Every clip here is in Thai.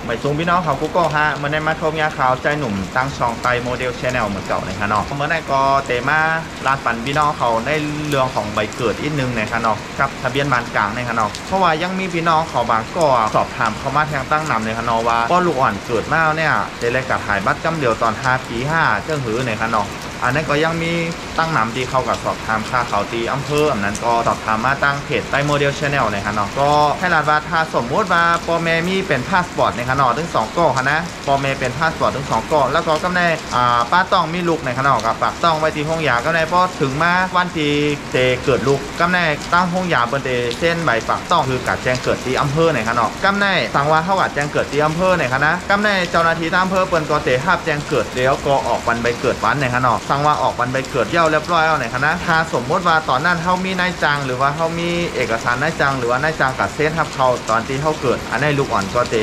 หมายสูงพี่น้องเขากูก็ฮะเมื่อในมาทบยาขาวใจหนุ่มตั้งช่องไตโมเดลชแนลเหมือนเก่าในคะเนาะเมื่อในก็เตมาลานปันพี่น้องเขาในเรื่องของใบเกิดอีกนึงในคะเนาะกับทะเบียนบ้านกลางในคะเนาะเพราะว่ายังมีพี่น้องเขาบางก็สอบถามเขามาแทงตั้งนำในคะเนาะว่าพ่อลูกอ่อนเกิดมาเนี่ยเจเลยกับหายบัตรจำเดียวตอน5 ปี5เจ้าหือในคะเนาะอันนั้นก็ยังมีตั้งนำที่เขากับสอบถามค่าเขาตีอำเภออันนั้นก็สอบถามมาตั้งเพจไตโมเดลชแนลนะครับเนาะก็ให้ลาดว่าถ้าสมมติว่าปอแม่มีเป็นพาสปอร์ตในคะเนาะถึง2ก้อค่ะนะปอแม่เป็นพาสปอร์ตถึง2ก้อแล้วก็กำแน่ป้าต้องมีลูกในคะเนาะกับฝากต้องไว้ที่ห้องยากำแน่พอถึงมาวันที่เจเกิดลูกกำแน่ตั้งห้องยาบนเดเส้นใบฝากต้องคือการแจ้งเกิดที่อำเภอในคะเนาะกำแน่สั่งว่าเท่ากับแจ้งเกิดที่อำเภอในคะนะกำแน่เจ้าหน้าที่อำเภอเปิ้นก็เตะห้าแจ้งเกิดแล้วก็ออกวันใบเกิดวันในคะเนาะสั่งว่าออกวันใบเกิดเย้าเรียบร้อยเอาไหนคะนะถ้าสมมติว่าตอนนั้นเขามีนายจ้างหรือว่าเขามีเอกสารนายจ้างหรือว่านายจ้างกัดเส้นทับเขาตอนที่เขาเกิดอันนี้ลูกอ่อนก็เต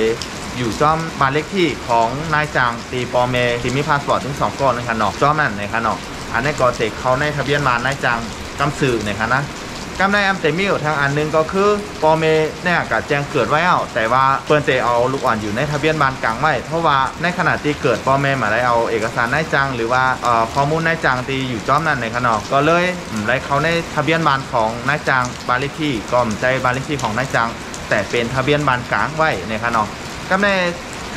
อยู่จอมบ้านเลขที่ของนายจ้างตีปอเมที่มีพาสปอร์ตถึง2ก้อนนะคะเนาะจอมนั่นนะคะเนาะอันนี้ก็เตเขาในทะเบียนบ้านนายจ้างกำสื่อนะคะนะกำในอัมเตมิลทางอันนึงก็คือปอเมเนี่ยกับแจ้งเกิดไว้เอาแต่ว่าเปิ้นเตเอาลูกอ่อนอยู่ในทะเบียนบ้านกลางไว้เพราะว่าในขณะที่เกิดปอเมมาได้เอาเอกสารนายจ้างหรือว่าข้อมูลนายจ้างที่อยู่จอมนั้นในขนอกก็เลยได้เขาในทะเบียนบ้านของนายจ้างบ้านเลขที่ก็ใจบ้านเลขที่ของนายจ้างแต่เป็นทะเบียนบ้านกลางไว้ในขนอกกำใน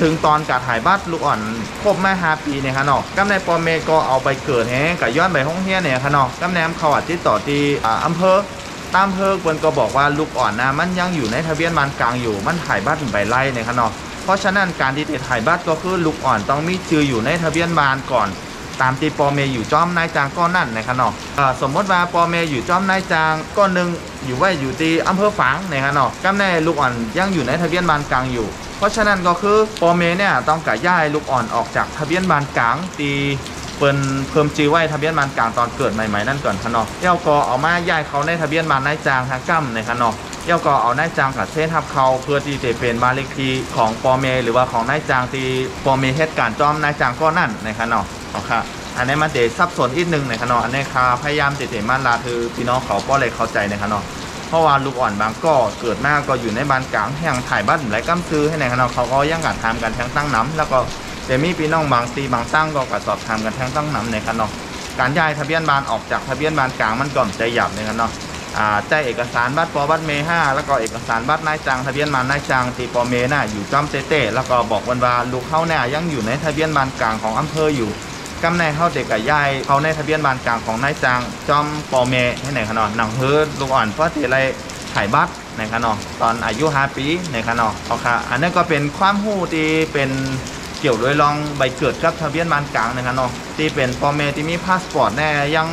ถึงตอนการถ่ายบัตรลูกอ่อนครบมา5 ปีเนี่ยค่ะเนาะกำในปอเมก็เอาไปเกิดแฮกับย้อนไปห้องเฮียเนี่ยค่ะเนาะกำแนมเขาติดต่อที่อำเภอตามเพิกเปิ้นก็บอกว่าลูกอ่อนนะมันยังอยู่ในทะเบียนบ้านกลางอยู่มันถ่ายบัตรถึงใบไล่เนี่ยค่ะเนาะเพราะฉะนั้นการที่จะถ่ายบัตรก็คือลูกอ่อนต้องมีชื่ออยู่ในทะเบียนบ้านก่อนตามที่ปอเมอยู่จอมนายจางก้อนนั่นนะคะเนาะสมมติว่าปอเมอยู่จอมนายจางก้อนหนึ่งอยู่ไว้อยู่ที่อำเภอฝางนะคะเนาะกำแน่ลูกอ่อนยังอยู่ในทะเบียนบ้านกลางอยู่เพราะฉะนั้นก็คือปอเมเนี่ยต้องกะย้ายลูกอ่อนออกจากทะเบียนบ้านกลางตีเพิ่มชื่อไว้ทะเบียนบ้านกลางตอนเกิดใหม่ๆนั่นก่อนค่ะเนาะเย้าก็เอามาย้ายเขาในทะเบียนบ้านนายจางทางกั้มนะคะเนาะเย้าก็เอานายจางกับเส้นทับเขาเพื่อที่จะเป็นบ้านเลขที่ของปอเมหรือว่าของนายจางที่ปอเมเหตุการณ์จอมนายจางก้อนนั่นนะคะเนาะค่ะอันนี้มันเดชซับซ้อนอีกนึงนะคะเนาะอันนี้ค่ะพยายามติดมันลาคือพี่น้องเขาป้อเลยเข้าใจนะคะเนาะเพราะว่าลูกอ่อนบางก็เกิดมาก็อยู่ในบ้านกลางแห่งถ่ายบ้านหลายกั้มซื้อให้นะคะเนาะเขาก็ยังการทำกันแทงตั้งน้ำแล้วก็จะมีพี่น้องบางตีบางตั้งก็กระสอบทำกันแทงตั้งน้ำในคะเนาะการย้ายทะเบียนบ้านออกจากทะเบียนบ้านกลางมันก่อมใจหยับในคะเนาะใจเอกสารบัตรปอบัตรเม5แล้วก็เอกสารบัตรนายจ้างทะเบียนบ้านนายจ้างตีปอเมน่ะอยู่จอมเต้แล้วก็บอกวันว่าลูกเขาเนี่ยยังอยู่ในทะเบียนบ้านกลางของอำเภออยู่กำในเขาเด็กกับยายเขาในทะเบียนบ้านกลางของนายจ้างจอมปอเมให้ไหนคะเนาะหนังเฮือลูกอ่อนเพราะเทไรถ่ายบัตรในคะเนาะตอนอายุ5 ปีในคะเนาะเอาค่ะอันนั้นก็เป็นความรู้ที่เป็นเกี่ยวด้วยลองใบเกิดกับทะเบียนบ้านกลางนะคะเนาะที่เป็นปอเมที่มีพาสปอร์ตแน่ยัง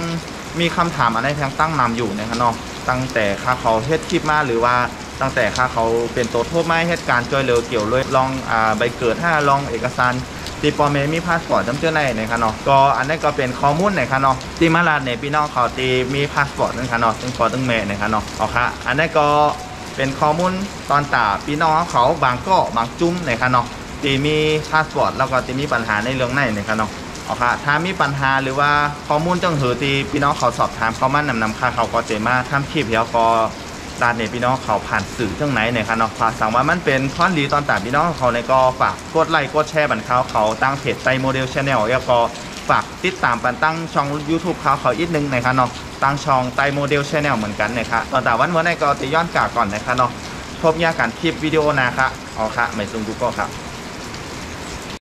มีคำถามอะไรทางตั้งนำอยู่นะคะเนาะตั้งแต่ค่าเขาเฮ็ดคลิปมาหรือว่าตั้งแต่ค่าเขาเป็นตัวโทษไม่เหตุการณ์จอยเหลือเกี่ยวเลยลองใบเกิด5ลองเอกสารตีปอเมมีพาสปอร์ตจำเจ้าในนะคะเนาะก็อันนี้ก็เป็นข้อมูลนะคะเนาะที่มาลาดในพี่น้องเขาตีมีพาสปอร์ตนะคะเนาะซึ่งพอตึงเมนะคะเนาะเอาค่ะอันนี้ก็เป็นข้อมูลตอนตาพี่น้องเขาบางก็บางจุ้มนะคะเนาะที่มีพาสปอร์ตแล้วก็ที่มีปัญหาในเรื่องไหนนะคะเนาะเอาค่ะถ้ามีปัญหาหรือว่าข้อมูลจังหือที่พี่น้องเขาสอบถามเขามานำค่าเขาก็จะมาทำคลิปแล้วก็ด้านในพี่น้องเขาผ่านสื่อเรื่องไหนเนี่ยครับเนาะฝากสั่งว่ามันเป็นข้อดีตอนต่างพี่น้องเขาในก็ฝากกดไลค์กดแชร์บันเขาตั้งเพจไตโมเดลชแนลแล้วก็ฝากติดตามปันตั้งช่อง YouTube เขาอีกนึงนะครับเนาะตั้งช่องไตโมเดลชแนลเหมือนกันนะครับตอนแต่วันในก็จะย้อนกลับก่อนนะครับเนาะพบยาการคลิปวิดีโอนะครับเอาค่ะไม่ซุงกูก็ครับ